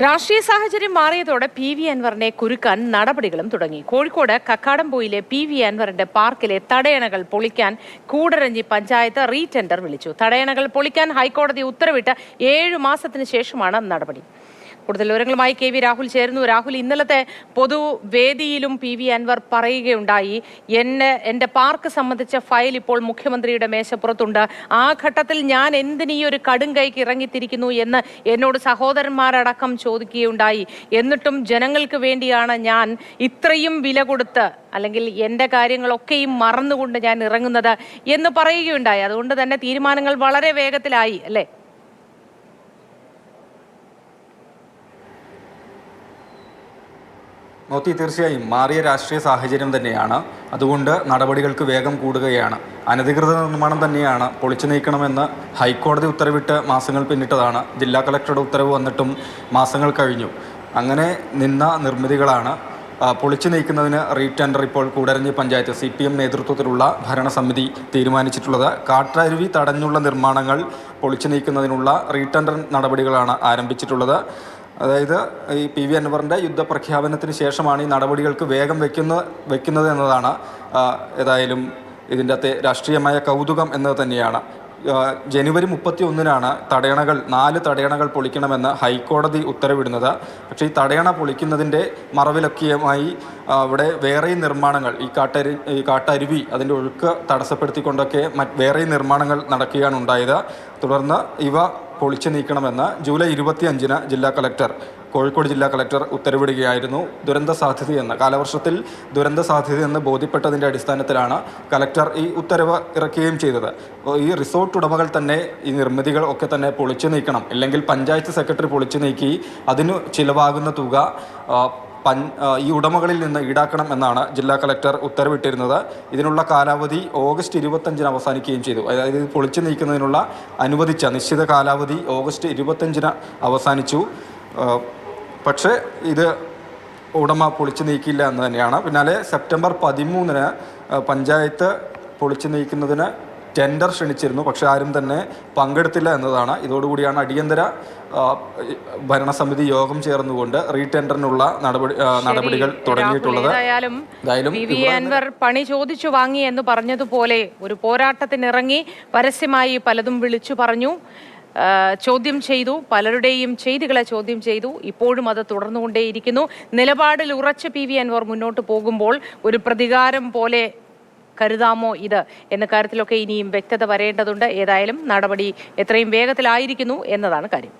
രാഷ്ട്രീയ സാഹചര്യം മാറിയതോടെ PV അൻവറിനെ കുരുക്കാൻ നടപടികളും തുടങ്ങി. കോഴിക്കോട് കക്കാടംപൊയിലെ PV അൻവറിന്റെ പാർക്കിലെ തടയണകൾ പൊളിക്കാൻ കൂടരഞ്ഞി പഞ്ചായത്ത് റീടെൻഡർ വിളിച്ചു. തടയണകൾ പൊളിക്കാൻ ഹൈക്കോടതി ഉത്തരവിട്ട് 7 മാസത്തിന് ശേഷമാണ് നടപടി. കൂടുതൽ വിവരങ്ങളുമായി KV രാഹുൽ ചേരുന്നു. രാഹുൽ, ഇന്നലത്തെ പൊതുവേദിയിലും PV അൻവർ പറയുകയുണ്ടായി, എന്റെ പാർക്ക് സംബന്ധിച്ച ഫയൽ ഇപ്പോൾ മുഖ്യമന്ത്രിയുടെ മേശപ്പുറത്തുണ്ട്. ആ ഘട്ടത്തിൽ ഞാൻ എന്തിനീ ഒരു കടുംകൈക്ക് ഇറങ്ങിത്തിരിക്കുന്നു എന്ന് എന്നോട് സഹോദരന്മാരടക്കം ചോദിക്കുകയുണ്ടായി. എന്നിട്ടും ജനങ്ങൾക്ക് വേണ്ടിയാണ് ഞാൻ ഇത്രയും വില കൊടുത്ത്, അല്ലെങ്കിൽ എൻ്റെ കാര്യങ്ങളൊക്കെയും മറന്നുകൊണ്ട് ഞാൻ ഇറങ്ങുന്നത് എന്ന് പറയുകയുണ്ടായി. അതുകൊണ്ട് തന്നെ തീരുമാനങ്ങൾ വളരെ വേഗത്തിലായി അല്ലേ? മോത്തി, തീർച്ചയായും മാറിയ രാഷ്ട്രീയ സാഹചര്യം തന്നെയാണ്. അതുകൊണ്ട് നടപടികൾക്ക് വേഗം കൂടുകയാണ്. അനധികൃത നിർമ്മാണം തന്നെയാണ് പൊളിച്ചു നീക്കണമെന്ന് ഹൈക്കോടതി ഉത്തരവിട്ട് മാസങ്ങൾ പിന്നിട്ടതാണ്. ജില്ലാ കളക്ടറുടെ ഉത്തരവ് വന്നിട്ടും മാസങ്ങൾ കഴിഞ്ഞു. അങ്ങനെ നിന്ന നിർമ്മിതികളാണ് പൊളിച്ചു നീക്കുന്നതിന് റീടെൻഡർ ഇപ്പോൾ കൂടരഞ്ഞി പഞ്ചായത്ത് CPM നേതൃത്വത്തിലുള്ള ഭരണസമിതി തീരുമാനിച്ചിട്ടുള്ളത്. കാട്ടരുവി തടഞ്ഞുള്ള നിർമ്മാണങ്ങൾ പൊളിച്ചു നീക്കുന്നതിനുള്ള റീടെൻഡർ നടപടികളാണ് ആരംഭിച്ചിട്ടുള്ളത്. അതായത് ഈ PV അൻവറിൻ്റെ യുദ്ധപ്രഖ്യാപനത്തിന് ശേഷമാണ് ഈ നടപടികൾക്ക് വേഗം വെക്കുന്നത് എന്നതാണ് ഏതായാലും ഇതിൻ്റെ അകത്തെ രാഷ്ട്രീയമായ കൗതുകം എന്നത് തന്നെയാണ്. ജനുവരി 31-നാണ് 4 തടയണകൾ പൊളിക്കണമെന്ന് ഹൈക്കോടതി ഉത്തരവിടുന്നത്. പക്ഷേ ഈ തടയണ പൊളിക്കുന്നതിൻ്റെ മറവിലൊക്കെയുമായി ഇവിടെ വേറെയും നിർമ്മാണങ്ങൾ, ഈ കാട്ടരുവി അതിൻ്റെ ഒഴുക്ക് തടസ്സപ്പെടുത്തിക്കൊണ്ടൊക്കെ വേറെ നിർമ്മാണങ്ങൾ നടക്കുകയാണ് ഉണ്ടായത്. തുടർന്ന് ഇവ പൊളിച്ചു നീക്കണമെന്ന് ജൂലൈ 25-ന് കോഴിക്കോട് ജില്ലാ കളക്ടർ ഉത്തരവിടുകയായിരുന്നു. കാലവർഷത്തിൽ ദുരന്ത സാധ്യതയെന്ന് ബോധ്യപ്പെട്ടതിൻ്റെ അടിസ്ഥാനത്തിലാണ് കളക്ടർ ഈ ഉത്തരവ് ഇറക്കുകയും ചെയ്തത്. ഈ റിസോർട്ട് ഉടമകൾ തന്നെ ഈ നിർമ്മിതികൾ ഒക്കെ തന്നെ പൊളിച്ചു നീക്കണം, ഇല്ലെങ്കിൽ പഞ്ചായത്ത് സെക്രട്ടറി പൊളിച്ചു നീക്കി അതിനു ചിലവാകുന്ന തുക ഈ ഉടമകളിൽ നിന്ന് ഈടാക്കണം എന്നാണ് ജില്ലാ കളക്ടർ ഉത്തരവിട്ടിരുന്നത്. ഇതിനുള്ള കാലാവധി ഓഗസ്റ്റ് 25-ന് അവസാനിക്കുകയും ചെയ്തു. അതായത് ഇത് പൊളിച്ചു നീക്കുന്നതിനുള്ള അനുവദിച്ച നിശ്ചിത കാലാവധി ഓഗസ്റ്റ് 25-ന് അവസാനിച്ചു. പക്ഷേ ഇത് ഉടമ പൊളിച്ചു നീക്കിയില്ല എന്ന് തന്നെയാണ്. പിന്നാലെ സെപ്റ്റംബർ 13-ന് പഞ്ചായത്ത് പൊളിച്ചു നീക്കുന്നതിന് ടെൻഡർ ക്ഷണിച്ചിരുന്നു. പക്ഷേ ആരും തന്നെ പങ്കെടുത്തില്ല എന്നതാണ്. ഇതോടുകൂടിയാണ് അടിയന്തര ഭരണസമിതി യോഗം ചേർന്നുകൊണ്ട് റീടെൻഡറിനുള്ള നടപടികൾ തുടങ്ങിയിട്ടുള്ളത്. PV അൻവർ പണി ചോദിച്ചു വാങ്ങി എന്ന് പറഞ്ഞതുപോലെ ഒരു പോരാട്ടത്തിനിറങ്ങി പരസ്യമായി പലതും വിളിച്ചു പറഞ്ഞു, ചോദ്യം ചെയ്തു, പലരുടെയും ചെയ്തികളെ ചോദ്യം ചെയ്തു. ഇപ്പോഴും അത് തുടർന്നുകൊണ്ടേയിരിക്കുന്നു. നിലപാടിൽ ഉറച്ച PV അൻവർ മുന്നോട്ട് പോകുമ്പോൾ ഒരു പ്രതികാരം പോലെ കരുതാമോ ഇത് എന്ന കാര്യത്തിലൊക്കെ ഇനിയും വ്യക്തത വരേണ്ടതുണ്ട്. ഏതായാലും നടപടി എത്രയും വേഗത്തിലായിരിക്കുന്നു എന്നതാണ് കാര്യം.